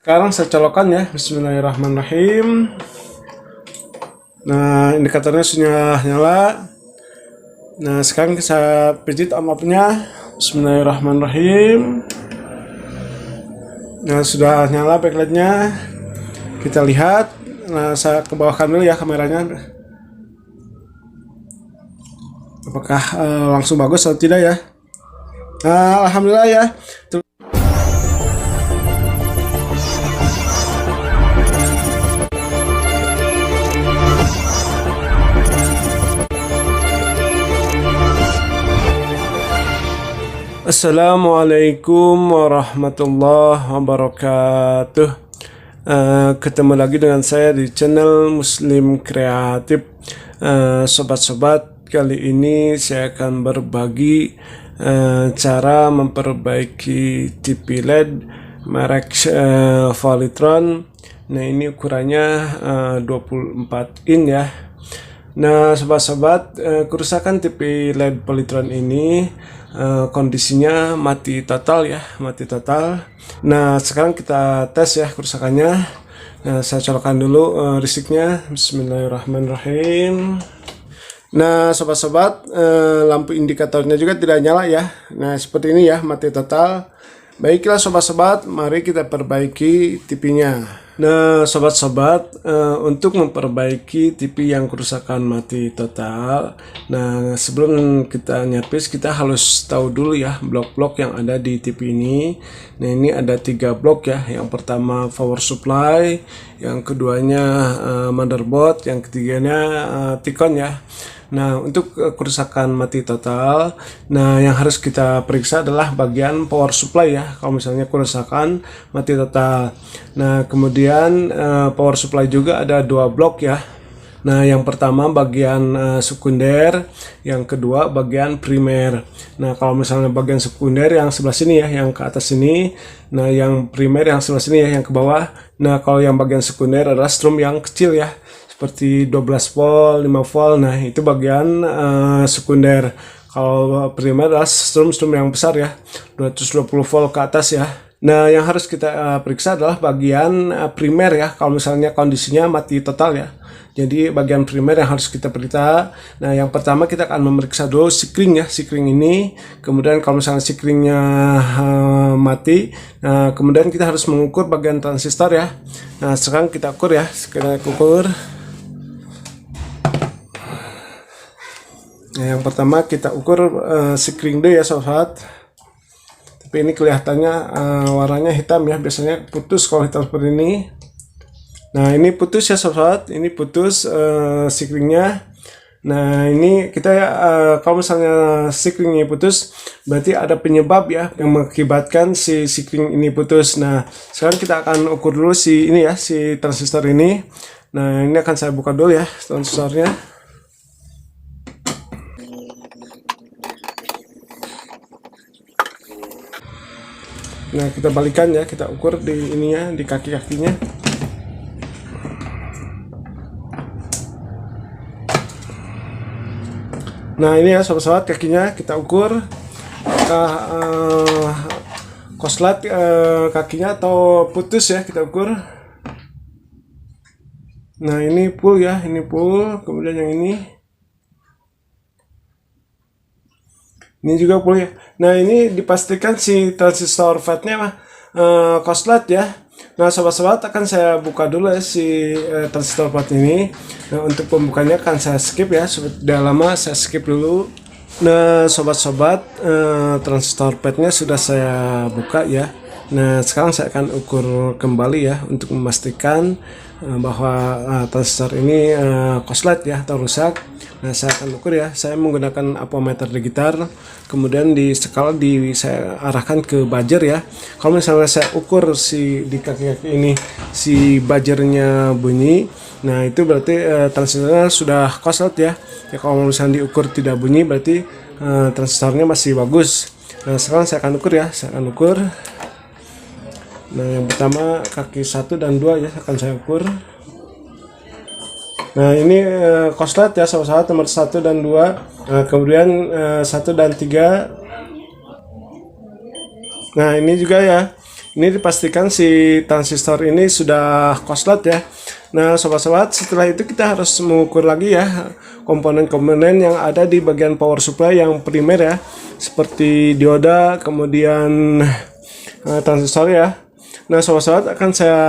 Sekarang saya colokkan ya. Bismillahirrahmanirrahim. Nah, indikatornya sudah nyala. Nah, sekarang saya pijit amplopnya. Bismillahirrahmanirrahim. Nah, sudah nyala backlightnya. Kita lihat. Nah, saya ke bawahkan dulu ya kameranya. Apakah langsung bagus atau tidak ya? Nah, alhamdulillah ya. Assalamualaikum warahmatullahi wabarakatuh. Ketemu lagi dengan saya di channel Muslim Kreatif. Sobat-sobat, kali ini saya akan berbagi cara memperbaiki TV LED merek Polytron. Nah, ini ukurannya 24 in ya. Nah, sobat-sobat, kerusakan TV LED Polytron ini kondisinya mati total ya, mati total. Nah, sekarang kita tes ya kerusakannya. Nah, saya colokkan dulu listriknya. Bismillahirrahmanirrahim. Nah, sobat-sobat, lampu indikatornya juga tidak nyala ya. Nah, seperti ini ya, mati total. Baiklah sobat-sobat, mari kita perbaiki TV-nya. Nah, sobat-sobat, untuk memperbaiki TV yang kerusakan mati total, nah sebelum kita nyervis kita harus tahu dulu ya blok-blok yang ada di TV ini. Nah, ini ada 3 blok ya. Yang pertama power supply, yang keduanya motherboard, yang ketiganya T-con ya. Nah, untuk kerusakan mati total, nah yang harus kita periksa adalah bagian power supply ya. Kalau misalnya kerusakan mati total. Nah, kemudian power supply juga ada 2 blok ya. Nah, yang pertama bagian sekunder, yang kedua bagian primer. Nah, kalau misalnya bagian sekunder yang sebelah sini ya, yang ke atas sini. Nah, yang primer yang sebelah sini ya, yang ke bawah. Nah, kalau yang bagian sekunder adalah strom yang kecil ya, seperti 12 volt, 5 volt. Nah, itu bagian sekunder. Kalau primer adalah strom yang besar ya, 220 volt ke atas ya. Nah, yang harus kita periksa adalah bagian primer ya, kalau misalnya kondisinya mati total ya. Jadi bagian primer yang harus kita periksa. Nah, yang pertama kita akan memeriksa dulu sikring ya, sikring ini. Kemudian kalau misalnya sikringnya mati, nah kemudian kita harus mengukur bagian transistor ya. Nah, sekarang kita ukur ya, kita ukur. Nah, yang pertama kita ukur sikring D ya sobat. Tapi ini kelihatannya warnanya hitam ya, biasanya putus kalau hitam seperti ini. Nah, ini putus ya sobat, ini putus sikringnya. Nah, ini kita kalau misalnya sikringnya putus, berarti ada penyebab ya yang mengakibatkan si sikring ini putus. Nah, sekarang kita akan ukur dulu si ini ya, si transistor ini. Nah, ini akan saya buka dulu ya transistornya. Nah, kita balikan ya, kita ukur di ininya, di kaki-kakinya. Nah, ini ya sobat-sobat, kakinya kita ukur. Koslet kakinya atau putus ya, kita ukur. Nah, ini full ya, ini full. Kemudian yang ini juga full ya. Nah, ini dipastikan si transistor FET-nya koslet ya. Nah, sobat-sobat, akan saya buka dulu ya si transistor FET ini. Nah, untuk pembukanya akan saya skip ya, sudah lama saya skip dulu. Nah, sobat-sobat, transistor FET-nya sudah saya buka ya. Nah, sekarang saya akan ukur kembali ya untuk memastikan bahwa transistor ini koslet ya atau rusak. Nah, saya akan ukur ya, saya menggunakan ampermeter digital, kemudian di skala saya arahkan ke buzzer ya. Kalau misalnya saya ukur di kaki-kaki ini si buzzernya bunyi, nah itu berarti transistornya sudah koslet ya. Ya, kalau misalnya diukur tidak bunyi berarti transistornya masih bagus. Nah, sekarang saya akan ukur ya, saya akan ukur. Nah, yang pertama kaki 1 dan 2 ya akan saya ukur. Nah, ini koslet ya sahabat-sahabat, nomor 1 dan 2. Kemudian 1 dan 3. Nah, ini juga ya, ini dipastikan si transistor ini sudah korslet ya. Nah sobat-sobat, setelah itu kita harus mengukur lagi ya komponen-komponen yang ada di bagian power supply yang primer ya, seperti dioda, kemudian transistor ya. Nah sobat-sobat, akan saya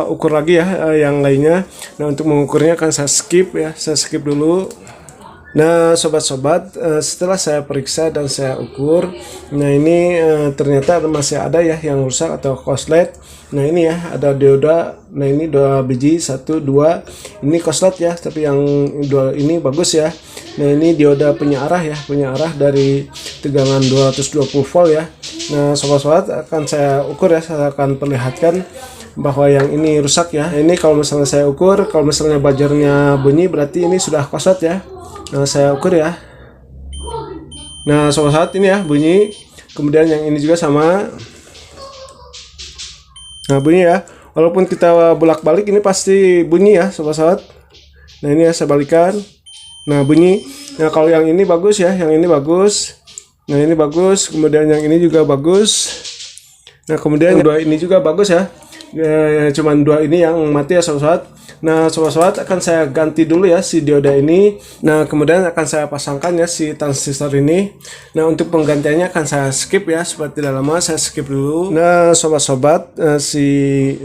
ukur lagi ya yang lainnya. Nah untuk mengukurnya akan saya skip ya, saya skip dulu. Nah sobat-sobat, setelah saya periksa dan saya ukur, nah ini ternyata masih ada ya yang rusak atau korslet. Nah ini ya ada dioda, nah ini 2 biji, 1, 2, ini korslet ya, tapi yang 2 ini bagus ya. Nah ini dioda punya arah ya, punya arah dari tegangan 220 volt ya. Nah sobat-sobat, akan saya ukur ya, saya akan perlihatkan bahwa yang ini rusak ya. Ini kalau misalnya saya ukur, kalau misalnya buzzer-nya bunyi berarti ini sudah korslet ya. Nah saya ukur ya. Nah sobat-sobat, ini ya bunyi. Kemudian yang ini juga sama. Nah bunyi ya. Walaupun kita bolak-balik ini pasti bunyi ya sobat-sobat. Nah ini ya saya balikan. Nah bunyi. Nah kalau yang ini bagus ya, yang ini bagus. Nah ini bagus. Kemudian yang ini juga bagus. Nah kemudian yang 2 ini juga bagus ya. Cuman 2 ini yang mati ya sobat-sobat. Nah sobat-sobat, akan saya ganti dulu ya si dioda ini. Nah kemudian akan saya pasangkan ya si transistor ini. Nah untuk penggantiannya akan saya skip ya, supaya tidak lama, saya skip dulu. Nah sobat-sobat, si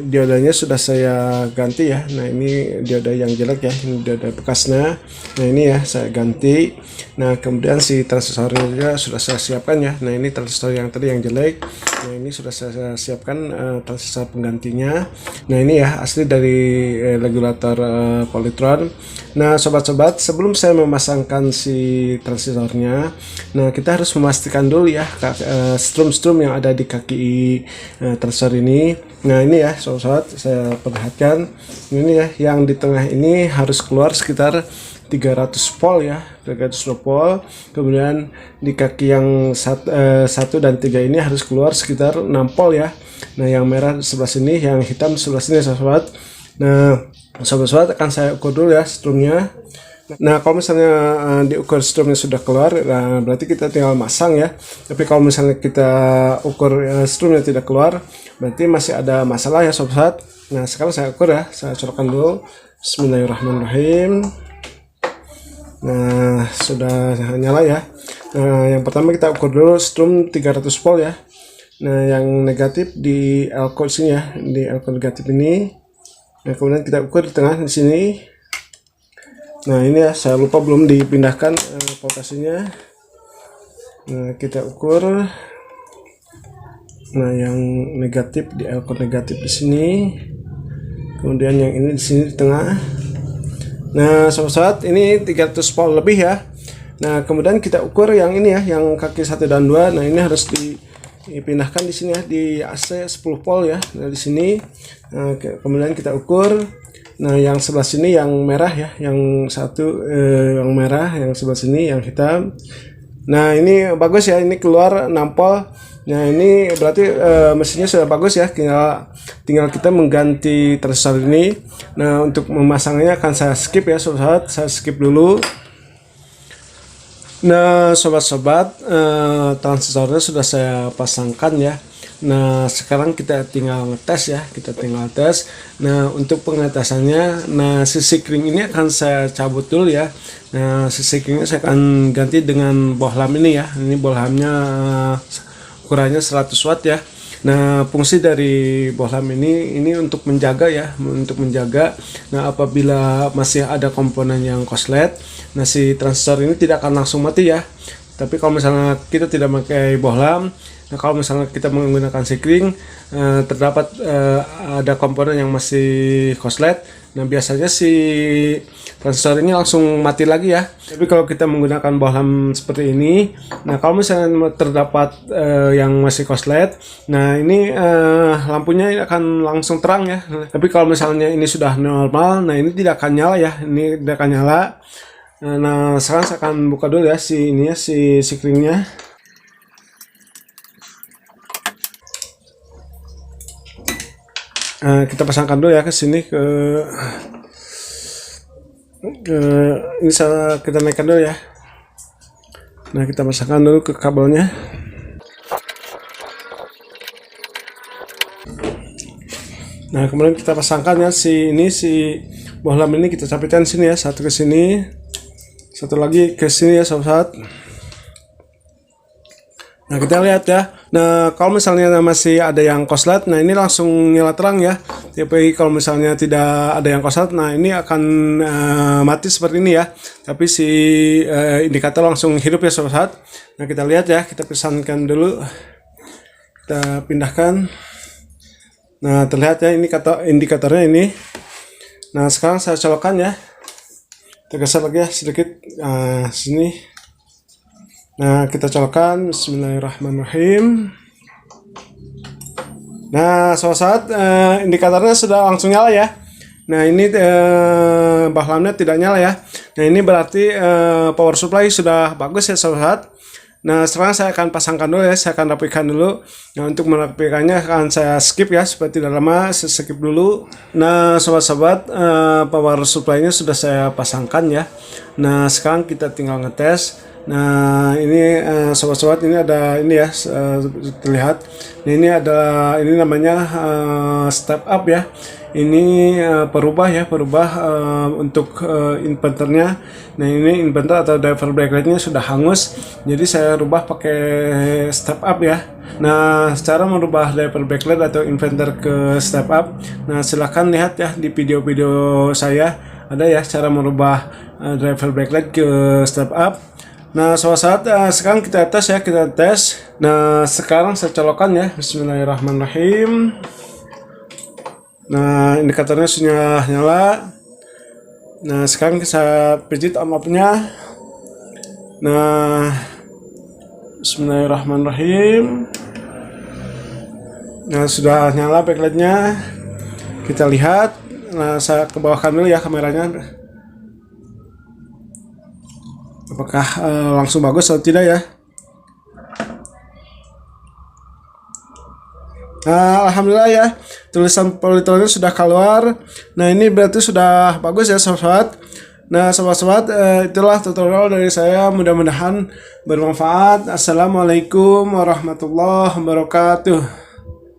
diodanya sudah saya ganti ya. Nah ini dioda yang jelek ya, ini dioda bekasnya. Nah ini ya saya ganti. Nah kemudian si transistornya juga sudah saya siapkan ya. Nah ini transistor yang tadi yang jelek. Nah ini sudah saya siapkan transistor penggantinya. Nah ini ya asli dari regulator Polytron. Nah sobat-sobat, sebelum saya memasangkan si transistornya, nah kita harus memastikan dulu ya strum-strum yang ada di kaki transistor ini. Nah ini ya sobat-sobat, saya perlihatkan ini ya, yang di tengah ini harus keluar sekitar 300 volt ya, 300 volt. Kemudian di kaki yang 1 dan 3 ini harus keluar sekitar 6 volt ya. Nah yang merah sebelah sini, yang hitam sebelah sini sobat. Nah sobat-sobat, akan saya ukur dulu ya strumnya. Nah kalau misalnya diukur strumnya sudah keluar, nah berarti kita tinggal masang ya. Tapi kalau misalnya kita ukur strumnya tidak keluar, berarti masih ada masalah ya sobat. Nah sekarang saya ukur ya, saya colokkan dulu. Bismillahirrahmanirrahim. Nah sudah nyala ya. Nah yang pertama kita ukur dulu strum 300 volt ya. Nah yang negatif di L-code sini ya, di L-code negatif ini. Nah kemudian kita ukur di tengah di sini. Nah ini ya, saya lupa belum dipindahkan voltasenya. Nah kita ukur. Nah yang negatif di L-code negatif di sini. Kemudian yang ini di sini di tengah. Nah sobat-sobat, ini 300 volt lebih ya. Nah kemudian kita ukur yang ini ya, yang kaki 1 dan 2. Nah ini harus dipindahkan di sini ya, di AC 10 volt ya. Nah di sini. Nah, kemudian kita ukur. Nah yang sebelah sini yang merah ya, yang satu yang merah, yang sebelah sini yang hitam. Nah ini bagus ya, ini keluar 6 volt. Nah ini berarti mesinnya sudah bagus ya, tinggal kita mengganti transistor ini. Nah untuk memasangnya akan saya skip ya sobat, saya skip dulu. Nah sobat-sobat, transistornya sudah saya pasangkan ya. Nah sekarang kita tinggal ngetes ya, kita tinggal tes. Nah untuk pengetesannya, nah sisi kring ini akan saya cabut dulu ya. Nah sisi kringnya saya akan ganti dengan bohlam ini ya. Ini bohlamnya ukurannya 100 watt ya. Nah fungsi dari bohlam ini untuk menjaga ya, untuk menjaga. Nah apabila masih ada komponen yang korslet, nah si transistor ini tidak akan langsung mati ya. Tapi kalau misalnya kita tidak pakai bohlam, nah kalau misalnya kita menggunakan sikring, terdapat ada komponen yang masih korslet, nah biasanya si transistor ini langsung mati lagi ya. Tapi kalau kita menggunakan bohlam seperti ini, nah kalau misalnya terdapat yang masih korslet, nah ini lampunya akan langsung terang ya. Tapi kalau misalnya ini sudah normal, nah ini tidak akan nyala ya, ini tidak akan nyala. Nah sekarang saya akan buka dulu ya si ini ya, si sikringnya. Kita pasangkan dulu ya ke sini, ke ini kita naikkan dulu ya. Nah kita pasangkan dulu ke kabelnya. Nah, kemudian kita pasangkan ya si bohlam ini kita capitkan sini ya, satu ke sini, satu lagi ke sini ya sobat. Nah, kita lihat ya. Nah, kalau misalnya masih ada yang korslet, nah ini langsung nyala terang ya. Tapi kalau misalnya tidak ada yang korslet, nah ini akan mati seperti ini ya. Tapi si indikator langsung hidup ya sobat. Nah, kita lihat ya, kita pesankan dulu. Kita pindahkan. Nah, terlihat ya ini indikatornya ini. Nah, sekarang saya colokkan ya. Kita geser lagi ya sedikit sini. Nah, kita colokkan. Bismillahirrahmanirrahim. Nah, saat indikatornya sudah langsung nyala ya. Nah, ini bahlamnya tidak nyala ya. Nah, ini berarti power supply sudah bagus ya sobat. Nah, sekarang saya akan pasangkan dulu ya, saya akan rapikan dulu. Nah, untuk merapikannya akan saya skip ya, supaya tidak lama, saya skip dulu. Nah, sobat-sobat, power supply-nya sudah saya pasangkan ya. Nah, sekarang kita tinggal ngetes. Nah, ini sobat-sobat, ini ada ini ya, terlihat. Nah, ini namanya step up ya. Ini perubah untuk inverternya. Nah, ini inverter atau driver backlightnya sudah hangus, jadi saya rubah pakai step up ya. Nah, cara merubah driver backlight atau inverter ke step up, nah silahkan lihat ya di video-video saya, ada ya cara merubah driver backlight ke step up. Nah, saat sekarang kita tes ya, Nah, sekarang saya colokkan ya. Bismillahirrahmanirrahim. Nah, indikatornya sudah nyala. Nah, sekarang saya pijit on off-nya. Nah, bismillahirrahmanirrahim. Nah, sudah nyala backlightnya. Kita lihat. Nah, saya ke bawahkan dulu ya kameranya. Apakah langsung bagus atau tidak ya? Nah, alhamdulillah ya, tulisan politonya sudah keluar. Nah, ini berarti sudah bagus ya sobat. Nah, sobat-sobat, itulah tutorial dari saya, mudah-mudahan bermanfaat. Assalamualaikum warahmatullahi wabarakatuh.